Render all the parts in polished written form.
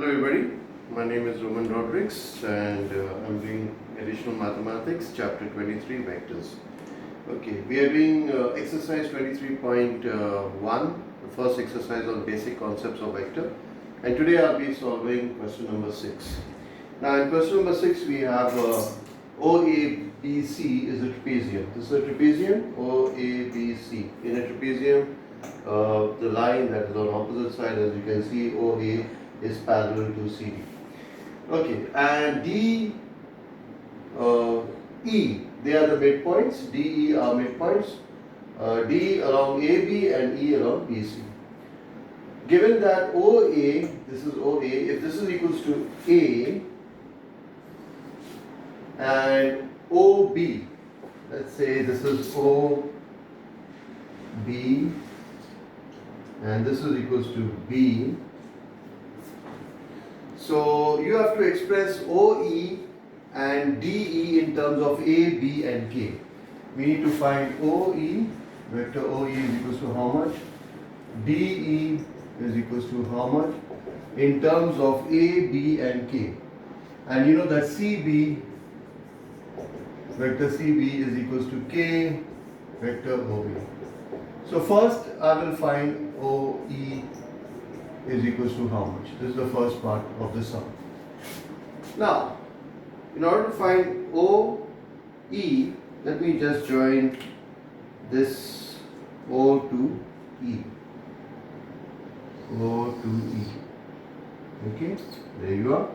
Hello everybody, my name is Roman Rodrigues and I'm doing additional mathematics chapter 23 vectors. Okay, we are doing exercise 23.1, the first exercise on basic concepts of vector, and today I'll be solving question number 6. Now in question number 6 we have OABC is a trapezium. This is a trapezium, OABC. In a trapezium, the line that is on opposite side, as you can see, OA is parallel to CD. Okay, and D, E, they are the midpoints. D, E are midpoints. D along AB and E along BC. Given that OA, this is OA, if this is equals to A and OB, let's say this is OB and this is equals to B. So you have to express OE and DE in terms of A, B and K. We need to find OE, vector OE is equals to how much? DE is equals to how much? In terms of A, B and K. And you know that CB, vector CB is equals to K, vector OB. So first I will find OE is equals to how much? This is the first part of the sum. Now, in order to find OE, let me just join this O to E. O to E. Okay, there you are.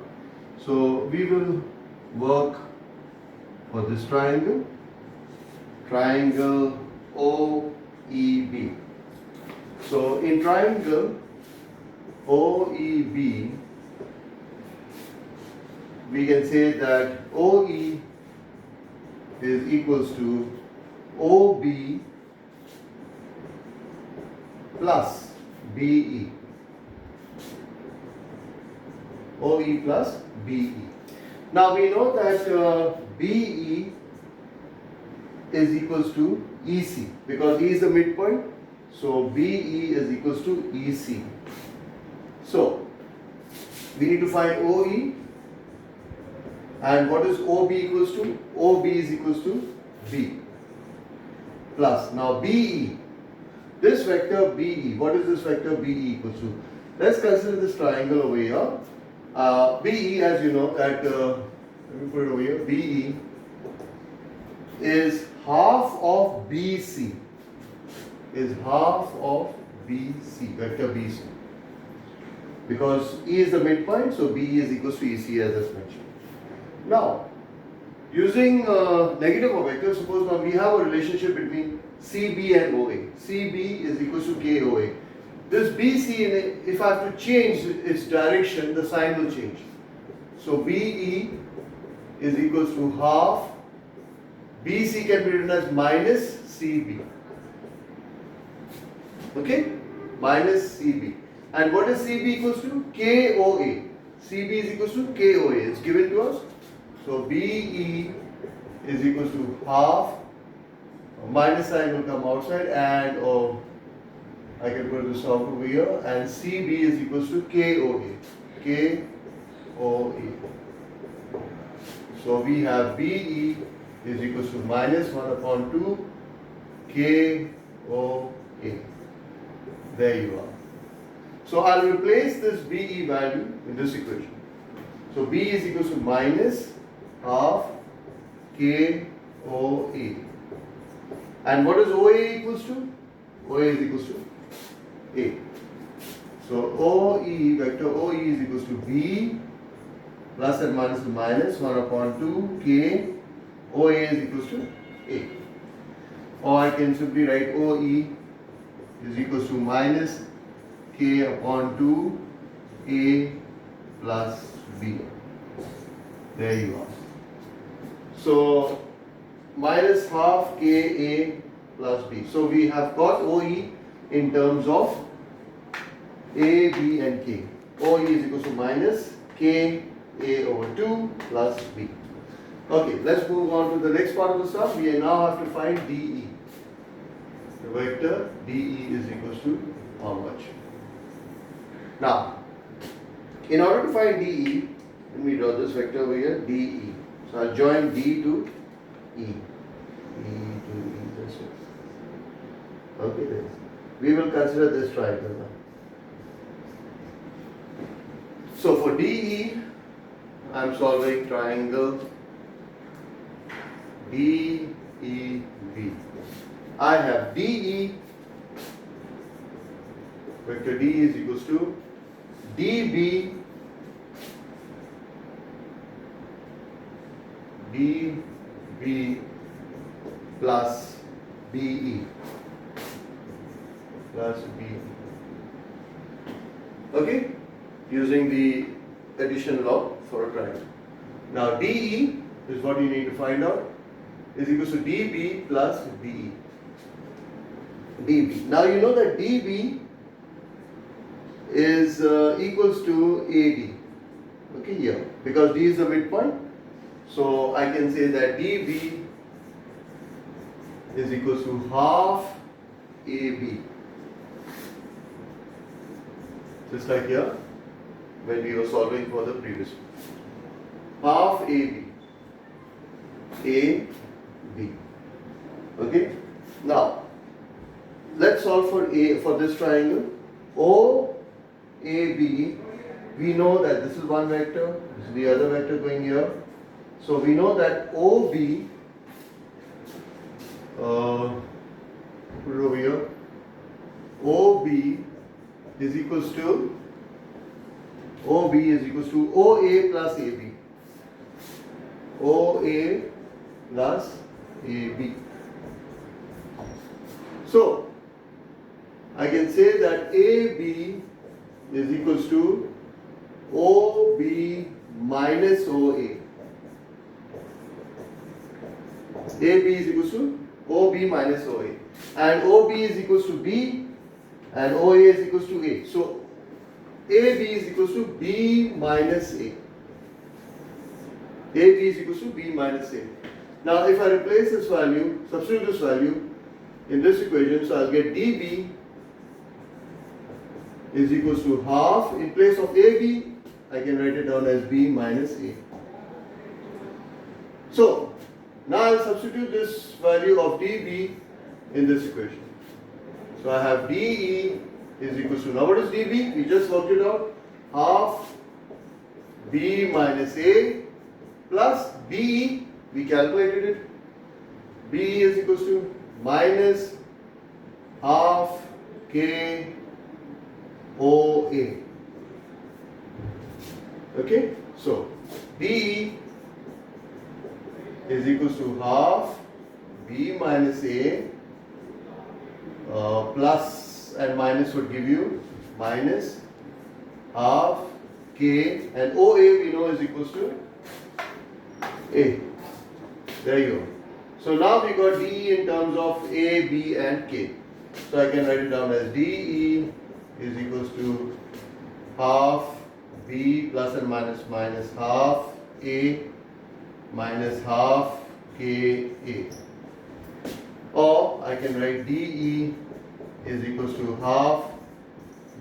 So we will work for this triangle. Triangle OEB. So in triangle OEB, we can say that OE is equals to OB plus BE. OE plus BE. Now we know that BE is equals to EC because E is the midpoint. So BE is equals to EC. So we need to find OE, and what is OB equals to? OB is equals to B plus. Now BE, this vector BE, what is this vector BE equals to? Let's consider this triangle over here. BE, as you know, that let me put it over here. BE is half of BC. Is half of BC, vector BC. Because E is the midpoint, so BE is equals to EC as just mentioned. Now, using negative of vector, suppose now we have a relationship between CB and OA. CB is equals to KOA. This BC, if I have to change its direction, the sign will change. So BE is equals to half. BC can be written as minus CB. Okay? Minus CB. And what is CB equals to? KOA. CB is equals to KOA. It's given to us. So BE is equals to half. Minus sign will come outside, and I can put this out over here. And CB is equals to KOA. KOA. So we have BE is equals to minus 1 upon 2 KOA. There you are. So I'll replace this BE value in this equation. So B is equals to minus half KOA. And what is OA equals to? OA is equals to A. So OE, vector OE is equals to B plus and minus to minus 1 upon 2 K. OA is equals to A. Or I can simply write OE is equals to minus K upon 2 A plus B. There you are. So minus half Ka plus B. So we have got OE in terms of A, B and K. OE is equals to minus K A over 2 plus B. Okay, let's move on to the next part of the sum. We now have to find DE. The vector DE is equals to how much? Now, In order to find DE, let me draw this vector over here, DE. So I'll join D to E. E to E, that's it. Okay, then. We will consider this triangle now. So for DE, I'm solving triangle DEB. I have DE, vector D is equals to DB plus BE plus BE. Okay, using the addition law for a triangle. Now DE is what you need to find out, is equals to DB plus BE. DB. Now you know that DB is equals to AD. Okay, here, because D is the midpoint, so I can say that DB is equals to half AB. Just like here, when we were solving for the previous one. Half AB. AB. Okay? Now, let's solve for this triangle. OAB, we know that this is one vector, this is the other vector going here. So we know that OB, put it over here, OB is equals to OA plus AB. OA plus AB. So I can say that AB is equals to OB minus OA. AB is equals to OB minus OA. And OB is equals to B and OA is equals to A. So AB is equals to B minus A. AB is equals to B minus A. Now if I replace this value, substitute this value in this equation, so I'll get DB is equals to half, in place of AB, I can write it down as B minus A. So now I'll substitute this value of DB in this equation. So I have DE is equals to, now what is DB? We just worked it out. Half B minus A plus BE, we calculated it. BE is equals to minus half K OA. Okay, so DE is equals to half B minus A plus and minus would give you minus half K, and OA we know is equals to A. There you go. So now we got DE in terms of A, B and K. So I can write it down as DE is equals to half B plus and minus minus half A minus half K A. Or I can write DE is equals to half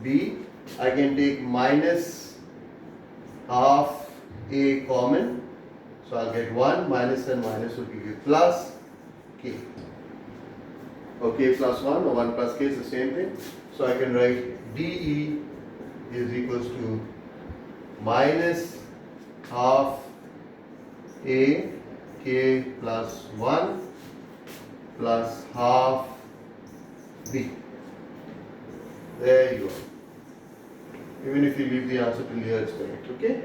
B. I can take minus half A common. So I'll get 1 minus and minus will give you plus K. Okay, plus 1 or 1 plus K is the same thing. So I can write DE is equals to minus half A K plus 1 plus half B. There you go. Even if you leave the answer till here, it's correct. Okay.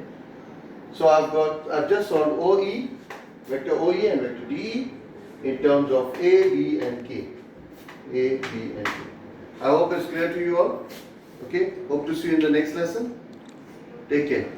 So I've just solved OE, vector OE and vector DE in terms of A, B and K. A, B and K. I hope it's clear to you all. Okay. Hope to see you in the next lesson. Take care.